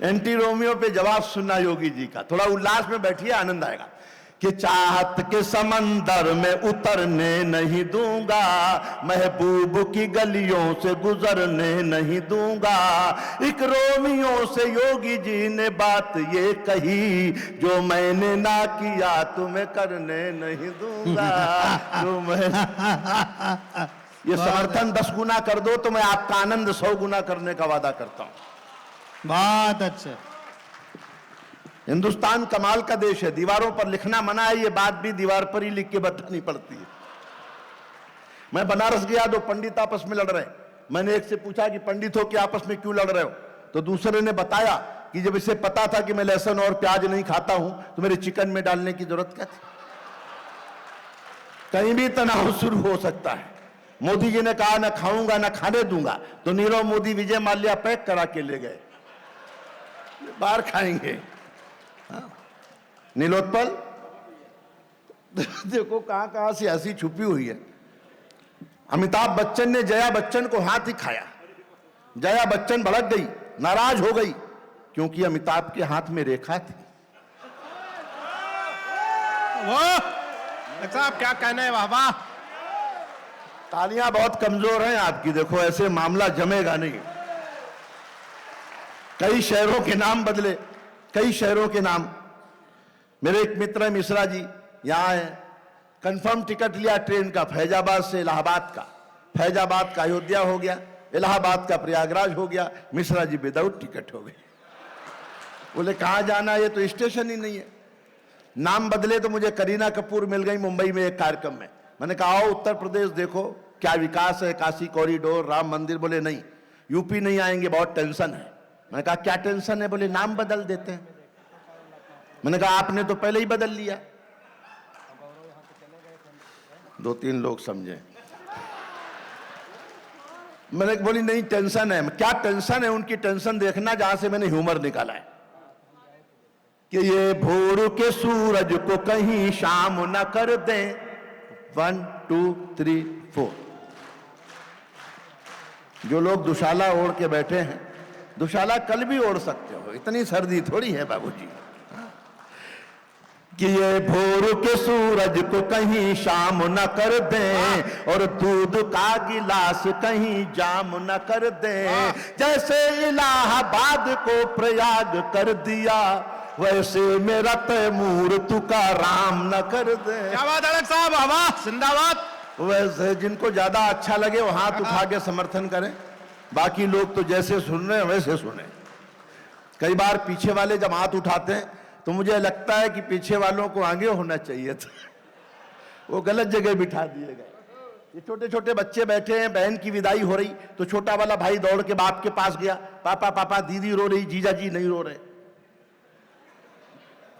Anti Romeo पे जवाब सुनना योगी जी का, थोड़ा उल्लास में बैठिए, आनंद आएगा। कि चाहत के समंदर में उतरने नहीं दूंगा, महबूब की गलियों से गुजरने नहीं दूंगा। एक रोमियो से योगी जी ने बात ये कही, जो मैंने ना किया तुम्हें करने नहीं दूंगा। जो मैं ये समर्थन 10 गुना कर दो तो मैं आपका आनंद 100 गुना करने का वादा करता हूं। बहुत अच्छा। हिंदुस्तान कमाल का देश है, दीवारों पर लिखना मना है, ये बात भी दीवार पर ही लिख के बतानी पड़ती है। मैं बनारस गया, 2 पंडित आपस में लड़ रहे, मैंने एक से पूछा कि पंडित हो कि आपस में क्यों लड़ रहे हो, तो दूसरे ने बताया कि जब इसे पता था कि मैं लहसुन और प्याज नहीं खाता हूं तो मेरे चिकन में डालने की जरूरत क्या थी। कहीं भी तनाव शुरू हो सकता है। मोदी जी ने कहा ना खाऊंगा ना खाने दूंगा, तो नीरव मोदी विजय माल्या पैक करा के ले गए, बाहर खाएंगे। नीलोत्पल देखो कहां कहां से हंसी छुपी हुई है। अमिताभ बच्चन ने जया बच्चन को हाथ ही खाया, जया बच्चन भड़क गई, नाराज हो गई, क्योंकि अमिताभ के हाथ में रेखा थी। साहब क्या कहना है, वाह वाह। तालियां बहुत कमजोर हैं आपकी, देखो ऐसे मामला जमेगा नहीं। कई शहरों के नाम बदले, कई शहरों के नाम। मेरे एक मित्र है मिश्रा जी, यहां है, कंफर्म टिकट लिया ट्रेन का, फैजाबाद से इलाहाबाद का, फैजाबाद का अयोध्या हो गया, इलाहाबाद का प्रयागराज हो गया, मिश्रा जी विदाउट टिकट हो गए। बोले कहां जाना, ये तो स्टेशन ही नहीं है। नाम बदले तो मुझे करीना कपूर मिल गई मुंबई में एक कार्यक्रम में। मैंने कहा आओ उत्तर प्रदेश देखो क्या विकास है, काशी कॉरिडोर, राम मंदिर। बोले नहीं, यूपी नहीं आएंगे, बहुत टेंशन है। मैंने कहा क्या टेंशन है, बोले नाम बदल देते हैं। मैंने कहा आपने तो पहले ही बदल लिया। 2-3 लोग समझे। मैंने बोली नहीं टेंशन है। क्या टेंशन है, उनकी टेंशन देखना, जहां से मैंने ह्यूमर निकाला है कि ये भोर के सूरज को कहीं शाम न कर दें। 1 2 3 4। जो लोग दुशाला ओढ़ के बैठे हैं, दुशाला कल भी ओढ़ सकते हो, इतनी सर्दी थोड़ी है बाबूजी। कि ये भोर के सूरज को कहीं शाम न कर दें, और दूध का गिलास कहीं जाम न कर दें। जैसे इलाहाबाद को प्रयाग कर दिया, वैसे मेरा तैमूर तुका राम न कर दे। क्या बात है साहब, वाह जिंदाबाद। वैसे जिनको ज्यादा अच्छा लगे वो हाथ उठा के समर्थन करें, बाकी लोग तो जैसे सुन रहे हैं वैसे सुने। कई बार पीछे वाले जब हाथ उठाते हैं तो मुझे लगता है कि पीछे वालों को आगे होना चाहिए था, वो गलत जगह बिठा दिए गए। ये छोटे छोटे बच्चे बैठे हैं, बहन की विदाई हो रही, तो छोटा वाला भाई दौड़ के बाप के पास गया, पापा पापा दीदी रो रही, जीजा जी नहीं रो रहे।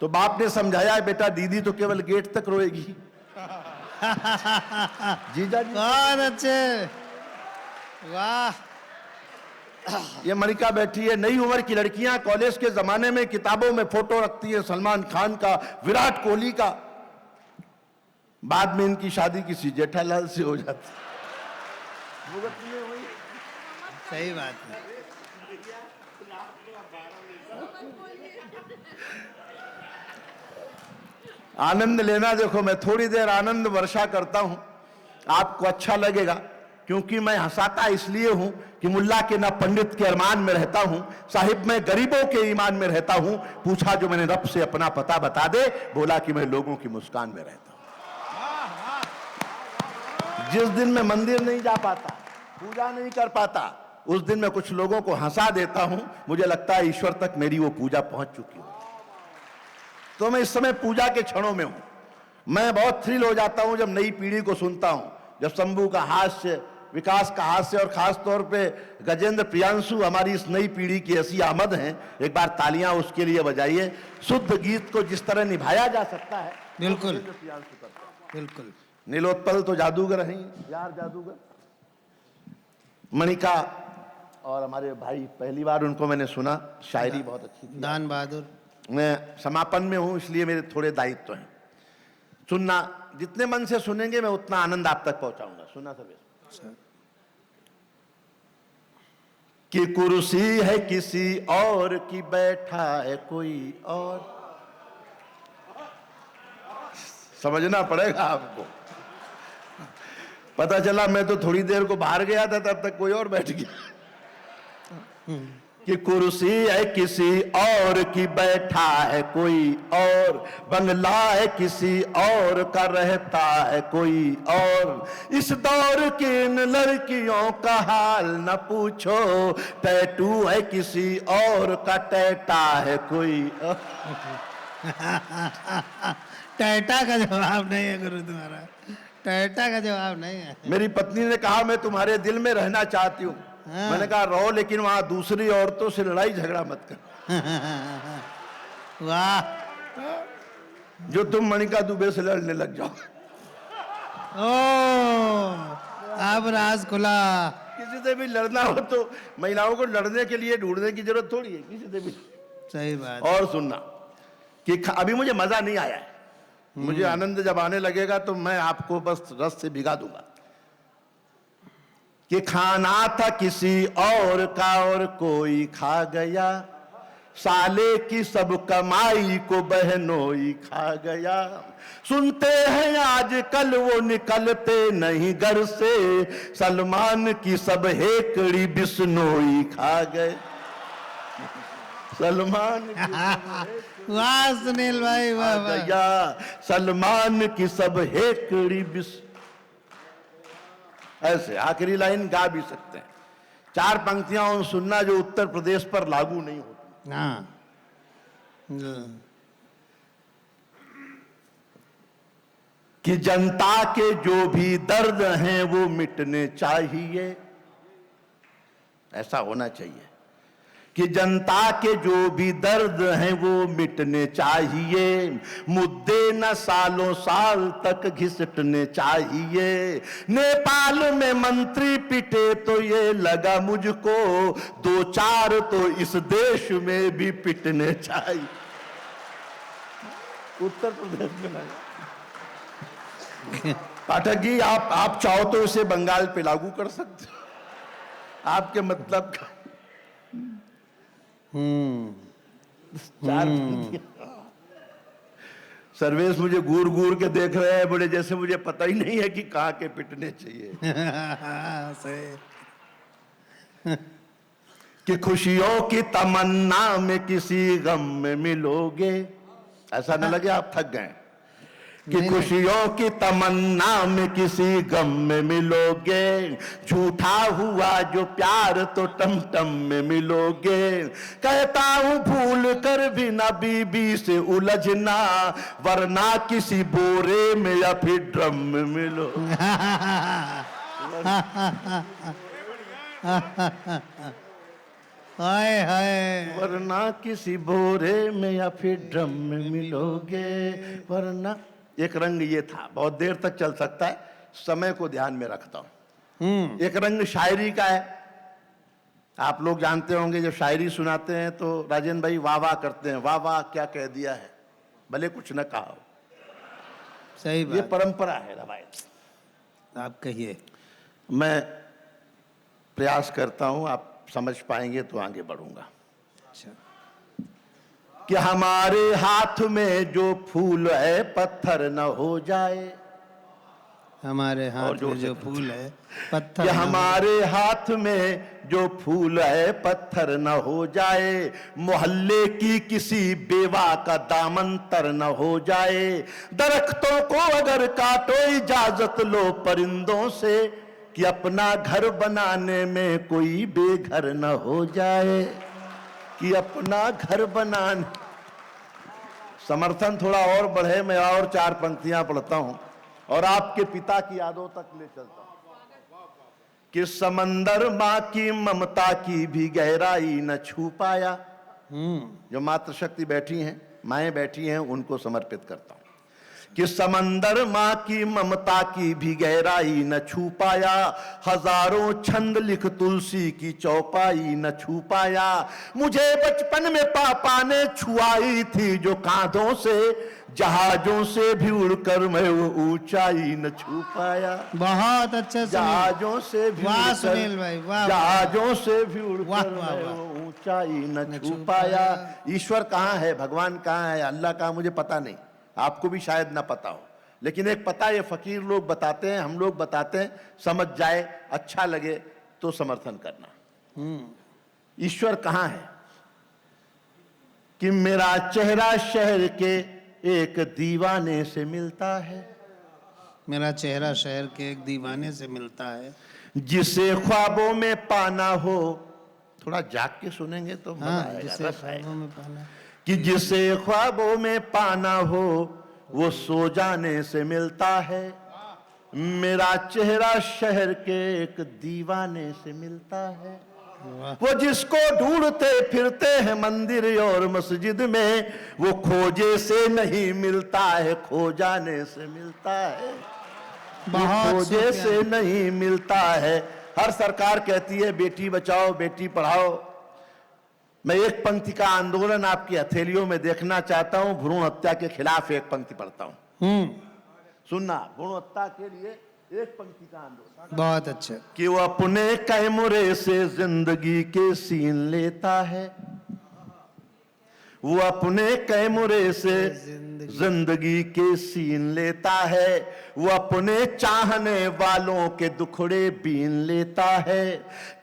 तो बाप ने समझाया बेटा दीदी तो केवल गेट तक रोएगी, जीजा जी। बहुत अच्छे, वाह। ये मणिका बैठी है, नई उम्र की लड़कियां कॉलेज के जमाने में किताबों में फोटो रखती है सलमान खान का, विराट कोहली का, बाद में इनकी शादी किसी जेठालाल से हो जाती। सही बात है। आनंद लेना, देखो मैं थोड़ी देर आनंद वर्षा करता हूं, आपको अच्छा लगेगा, क्योंकि मैं हंसाता इसलिए हूं कि मुल्ला के ना पंडित के अरमान में रहता हूं, साहिब मैं गरीबों के ईमान में रहता हूं। पूछा जो मैंने रब से अपना पता बता दे, बोला कि मैं लोगों की मुस्कान में रहता हूं। जिस दिन मैं मंदिर नहीं जा पाता, पूजा नहीं कर पाता, उस दिन मैं कुछ लोगों को हंसा देता हूं, मुझे लगता है ईश्वर तक मेरी वो पूजा पहुंच चुकी हो। तो मैं इस समय पूजा के क्षणों में हूं। मैं बहुत थ्रिल हो जाता हूं जब नई पीढ़ी को सुनता हूं, जब शंभू का हास्य, विकास का हास्य, और खास तौर पे गजेंद्र प्रियांशु हमारी इस नई पीढ़ी की ऐसी आमद हैं। एक बार तालियां उसके लिए बजाइए। शुद्ध गीत को जिस तरह निभाया जा सकता है, बिल्कुल प्रियांशु करता है। बिल्कुल। नीलोत्पल तो जादूगर हैं यार, जादूगर। मणिका और हमारे भाई, पहली बार उनको मैंने सुना, शायरी बहुत अच्छी थी। दान बहादुर। मैं समापन में हूं इसलिए मेरे थोड़े दायित्व हैं। सुनना, जितने मन से सुनेंगे मैं उतना आनंद आप तक पहुंचाऊंगा। सुनना सब। कि कुर्सी है किसी और की, बैठा है कोई और। समझना पड़ेगा आपको। पता चला मैं तो थोड़ी देर को बाहर गया था, तब तक कोई और बैठ गया। कि कुर्सी है किसी और की, बैठा है कोई और, बंगला है किसी और का, रहता है कोई और। इस दौर की इन लड़कियों का हाल न पूछो, टैटू है किसी और का, टैटा है कोई और। टैटा का जवाब नहीं है गुरु तुम्हारा, टैटा का जवाब नहीं है। मेरी पत्नी ने कहा मैं तुम्हारे दिल में रहना चाहती हूँ। हाँ। मैंने कहा रहो, लेकिन वहां दूसरी औरतों से लड़ाई झगड़ा मत कर। वाह, जो तुम मणिका दुबे से लड़ने लग जाओ। ओ अब राज खुला। किसी से भी लड़ना हो तो महिलाओं को लड़ने के लिए ढूंढने की जरूरत थोड़ी है, किसी से भी। सही बात। और सुनना कि अभी मुझे मजा नहीं आया है, मुझे आनंद जब आने लगेगा तो मैं आपको बस रस से भिगा दूंगा। कि खाना था किसी और का और कोई खा गया, साले की सब कमाई को बहनोई खा गया। सुनते हैं आजकल वो निकलते नहीं घर से, सलमान की सब हेकड़ी बिश्नोई खा गए। सलमान की वाह सुनील भाई, वाह वाह। गया, सलमान की सब हेकड़ी बिस। ऐसे आखिरी लाइन गा भी सकते हैं। 4 पंक्तियां सुनना जो उत्तर प्रदेश पर लागू नहीं होती। हाँ, कि जनता के जो भी दर्द हैं वो मिटने चाहिए, ऐसा होना चाहिए। कि जनता के जो भी दर्द हैं वो मिटने चाहिए, मुद्दे न सालों साल तक घिसटने चाहिए। नेपाल में मंत्री पिटे तो ये लगा मुझको, 2-4 तो इस देश में भी पिटने चाहिए। उत्तर प्रदेश में नहीं। पाठक जी आप चाहो तो इसे बंगाल पे लागू कर सकते हो, आपके मतलब का। 4 सर्वेश मुझे घूर घूर के देख रहे हैं बड़े, जैसे मुझे पता ही नहीं है कि कहाँ के पिटने चाहिए। सही। कि खुशियों की तमन्ना में किसी गम में मिलोगे, ऐसा न लगे आप थक गए। कि खुशियों की तमन्ना में किसी गम में मिलोगे, झूठा हुआ जो प्यार तो टमटम में मिलोगे। कहता हूं भूल कर भी ना बीबी से उलझना, वरना किसी बोरे में या फिर ड्रम में मिलो। हाय हाय, वरना किसी बोरे में या फिर ड्रम में मिलोगे, वरना। एक रंग ये था, बहुत देर तक चल सकता है, समय को ध्यान में रखता हूं। एक रंग शायरी का है। आप लोग जानते होंगे जब शायरी सुनाते हैं तो राजेंद्र भाई वाह वाह करते हैं, वाह वाह क्या कह दिया है, भले कुछ न कहा हो। सही बात। ये परंपरा है रवायत। आप कहिए। मैं प्रयास करता हूं, आप समझ पाएंगे तो आगे बढ़ूंगा। अच्छा। कि हमारे हाथ में जो फूल है पत्थर न हो जाए, हमारे हाथ और में जो फूल है पत्थर कि न हो। हमारे हाथ में जो फूल है पत्थर न हो जाए, मोहल्ले की किसी बेवा का दामन तर न हो जाए। दरख्तों को अगर काटो इजाजत लो परिंदों से, कि अपना घर बनाने में कोई बेघर न हो जाए। कि अपना घर बनाने, समर्थन थोड़ा और बढ़े, मैं और 4 पंक्तियां पढ़ता हूं और आपके पिता की यादों तक ले चलता हूं। कि समंदर मां की ममता की भी गहराई न छू पाया। जो मातृशक्ति बैठी हैं, माएं बैठी हैं, उनको समर्पित करता हूं। कि समंदर मां की ममता की भी गहराई न छू पाया, हजारों छंद लिख तुलसी की चौपाई न छू पाया। मुझे बचपन में पापा ने छुआई थी जो कांधों से, जहाजों से भी उड़कर मैं वो ऊंचाई न छू पाया। बहुत अच्छा सुनील, जहाजों से भी वाह उड़कर, सुनील भाई, वाह, जहाजों से भी वाह, उड़कर वाह, मैं वाह। वो ऊंचाई न छू पाया। ईश्वर कहाँ है, भगवान कहाँ है, अल्लाह कहाँ, मुझे पता नहीं, आपको भी शायद ना पता हो, लेकिन एक पता ये फकीर लोग बताते हैं, हम लोग बताते हैं, समझ जाए, अच्छा लगे तो समर्थन करना। ईश्वर कहाँ है कि मेरा चेहरा शहर के एक दीवाने से मिलता है, मेरा चेहरा शहर के एक दीवाने से मिलता है, जिसे ख्वाबों में पाना हो, थोड़ा जाग के सुनेंगे तो मजा हाँ, आएगा, जिसे रस आएगा। ख्वाबों में पाना, कि जिसे ख्वाबों में पाना हो वो सो जाने से मिलता है, मेरा चेहरा शहर के एक दीवाने से मिलता है। वाह, वो जिसको ढूंढते फिरते हैं मंदिर और मस्जिद में, वो खोजे से नहीं मिलता है, खो जाने से मिलता है। वो बहुत खोजे शुक्रिया। से नहीं मिलता है। हर सरकार कहती है बेटी बचाओ बेटी पढ़ाओ। मैं एक पंक्ति का आंदोलन आपकी हथेलियों में देखना चाहता हूं, भ्रूण हत्या के खिलाफ एक पंक्ति पढ़ता हूं, सुनना, भ्रूण हत्या के लिए एक पंक्ति का आंदोलन। बहुत अच्छा, कि वो अपने कैमरे से जिंदगी के सीन लेता है, वो अपने कैमरे से जिंदगी के सीन लेता है, वो अपने चाहने वालों के दुखड़े बीन लेता है।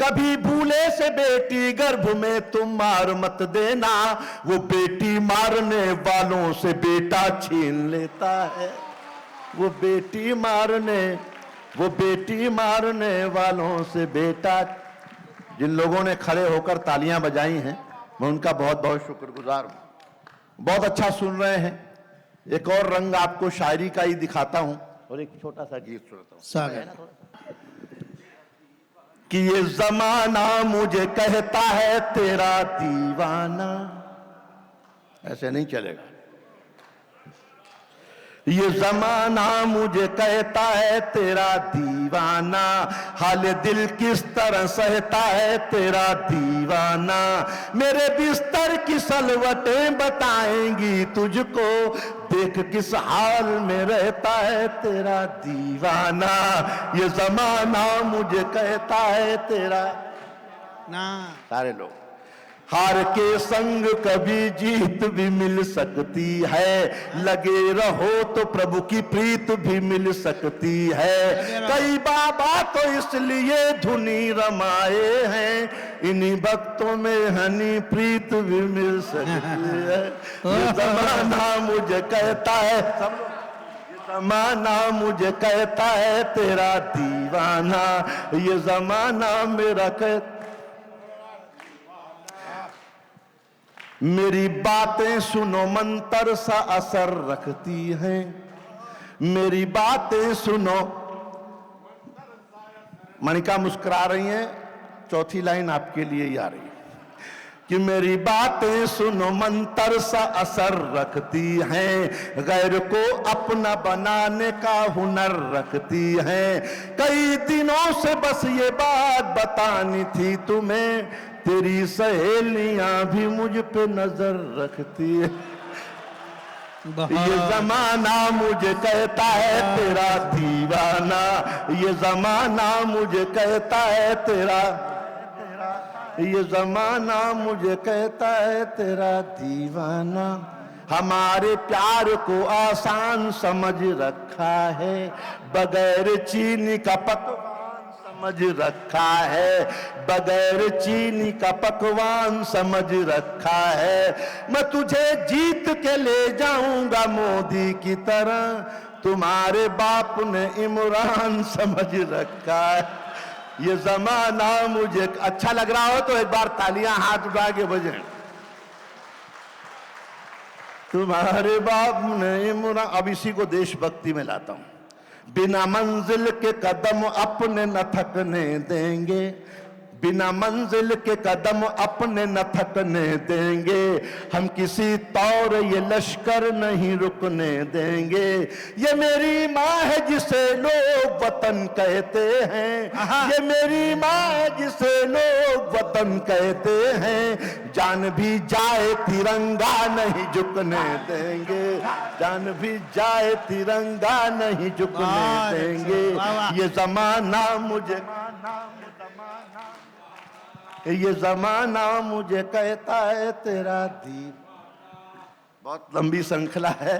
कभी भूले से बेटी गर्भ में तुम मार मत देना, वो बेटी मारने वालों से बेटा छीन लेता है, वो बेटी मारने वालों से बेटा। जिन लोगों ने खड़े होकर तालियां बजाई हैं, मैं उनका बहुत बहुत शुक्रगुजार हूं। बहुत अच्छा सुन रहे हैं। एक और रंग आपको शायरी का ही दिखाता हूं और एक छोटा सा गीत सुनाता हूं। स्वागत, कि ये जमाना मुझे कहता है तेरा दीवाना, ऐसे नहीं चलेगा। ये जमाना मुझे कहता है तेरा दीवाना, हाल दिल किस तरह सहता है तेरा दीवाना। मेरे बिस्तर की सलवटें बताएंगी तुझको, देख किस हाल में रहता है तेरा दीवाना। ये जमाना मुझे कहता है तेरा, ना सारे लोग, हार के संग कभी जीत भी मिल सकती है, लगे रहो तो प्रभु की प्रीत भी मिल सकती है। कई बाबा तो इसलिए धुनी रमाए हैं, इन्हीं भक्तों में हनी प्रीत भी मिल सकती है। ये जमाना मुझे कहता है, सब लोग, ये जमाना मुझे कहता है तेरा दीवाना, ये जमाना मेरा कहता। मेरी बातें सुनो मंतर सा असर रखती हैं, मेरी बातें सुनो। मणिका मुस्कुरा रही हैं, चौथी लाइन आपके लिए ही आ रही है कि मेरी बातें सुनो मंतर सा असर रखती हैं, गैर को अपना बनाने का हुनर रखती हैं। कई दिनों से बस ये बात बतानी थी तुम्हें, तेरी सहेलियां भी मुझ पे नजर रखती है। ये जमाना मुझे कहता है तेरा दीवाना, ये जमाना मुझे कहता है तेरा, ये जमाना मुझे कहता है तेरा दीवाना। हमारे प्यार को आसान समझ रखा है, बगैर चीनी का पकवान समझ रखा है, बगैर चीनी का पकवान समझ रखा है। मैं तुझे जीत के ले जाऊंगा मोदी की तरह, तुम्हारे बाप ने इमरान समझ रखा है। ये जमाना मुझे अच्छा लग रहा हो तो एक बार तालियां हाथ उठा के बजें। तुम्हारे बाप ने इमरान, अब इसी को देशभक्ति में लाता हूं। बिना मंजिल के कदम अपने न थकने देंगे, बिना मंजिल के कदम अपने न थकने देंगे, हम किसी तौर ये लश्कर नहीं रुकने देंगे। ये मेरी माँ है जिसे लोग वतन कहते हैं, ये मेरी माँ है जिसे लोग वतन कहते हैं। जान भी जाए तिरंगा नहीं झुकने देंगे, जान भी जाए तिरंगा नहीं झुकने देंगे। ये जमाना मुझे, ये जमाना मुझे कहता है तेरा दीप। बहुत लंबी श्रृंखला है,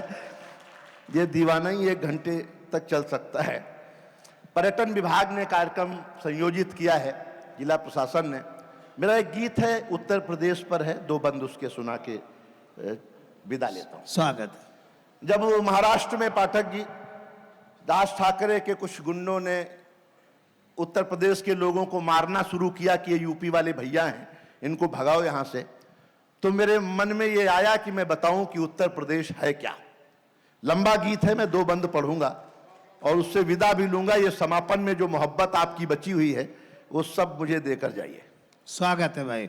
ये दीवाना ही 1 घंटे तक चल सकता है। पर्यटन विभाग ने कार्यक्रम संयोजित किया है, जिला प्रशासन ने। मेरा एक गीत है उत्तर प्रदेश पर है, 2 बंद उसके सुना के विदा लेता हूं। स्वागत। जब महाराष्ट्र में पाठक जी राज ठाकरे के कुछ गुंडों ने उत्तर प्रदेश के लोगों को मारना शुरू किया कि ये यूपी वाले भैया हैं, इनको भगाओ यहां से, तो मेरे मन में ये आया कि मैं बताऊं कि उत्तर प्रदेश है क्या। लंबा गीत है, मैं 2 बंद पढ़ूंगा और उससे विदा भी लूंगा। ये समापन में जो मोहब्बत आपकी बची हुई है वो सब मुझे देकर जाइए। स्वागत है भाई।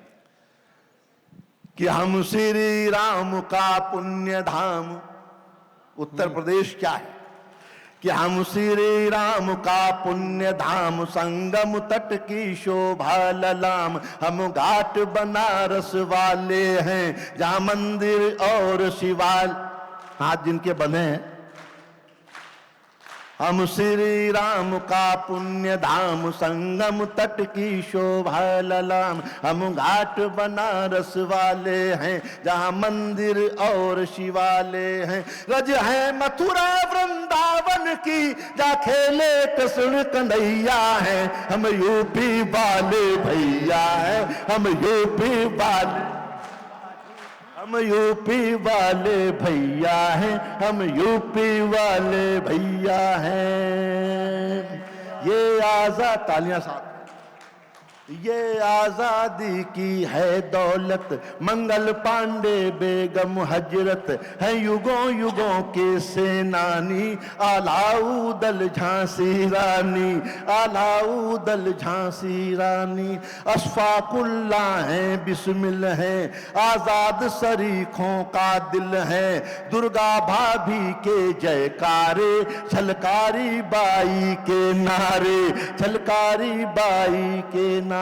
कि हम श्री राम का पुण्य धाम, उत्तर प्रदेश क्या है, कि हम श्री राम का पुण्य धाम, संगम तट की शोभा ललाम। हम घाट बनारस वाले हैं, जहां मंदिर और शिवाल, हाथ जिनके बने हैं। हम श्री राम का पुण्य धाम, संगम तट की शोभा ललाम। हम घाट बनारस वाले हैं, जहां मंदिर और शिवालय हैं। रज है मथुरा वृंदावन की, जा खेले कृष्ण कन्हैया है। हम यूपी वाले भैया हैं, हम यूपी वाले, हम यूपी वाले भैया हैं, हम यूपी वाले भैया हैं। ये आजाद, तालियां साथ, ये आजादी की है दौलत, मंगल पांडे बेगम हजरत है युगों युगों के सेनानी। अलाउदल झांसी रानी, अलाउदल झांसी रानी। अशफाकुल्ला है, बिस्मिल है, आजाद शरीखों का दिल है। दुर्गा भाभी के जयकारे, छलकारी बाई के नारे, छलकारी बाई के नारे।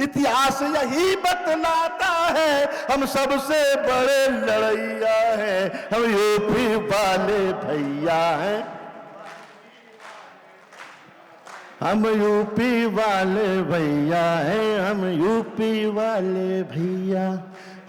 इतिहास यही बतलाता है, हम सबसे बड़े लड़ैया हैं। हम यूपी वाले भैया हैं, हम यूपी वाले भैया हैं, हम यूपी वाले भैया।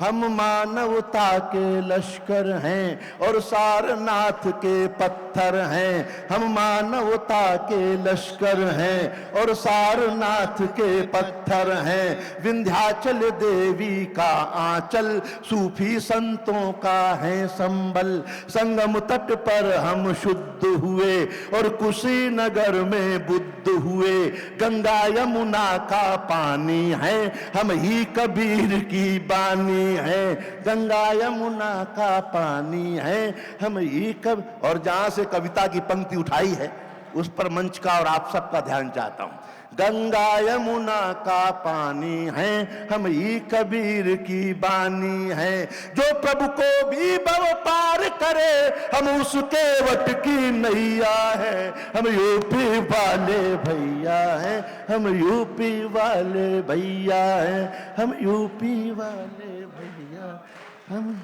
हम मानवता के लश्कर हैं और सारनाथ के पत्थर हैं। हम मानवता के लश्कर हैं और सारनाथ के पत्थर हैं। विंध्याचल देवी का आंचल, सूफी संतों का है संबल। संगम तट पर हम शुद्ध हुए और कुशीनगर में बुद्ध हुए। गंगा यमुना का पानी है, हम ही कबीर की बानी है। गंगा यमुना का पानी है, हम ही और जहां से कविता की पंक्ति उठाई है उस पर मंच का और आप सबका ध्यान चाहता हूं। गंगा यमुना का पानी है, हम ही कबीर की बानी है। जो प्रभु को भी भव पार करे, हम उसके वट की नैया है। हम यूपी वाले भैया हैं, हम यूपी वाले भैया हैं, हम यूपी वाले भैया, हम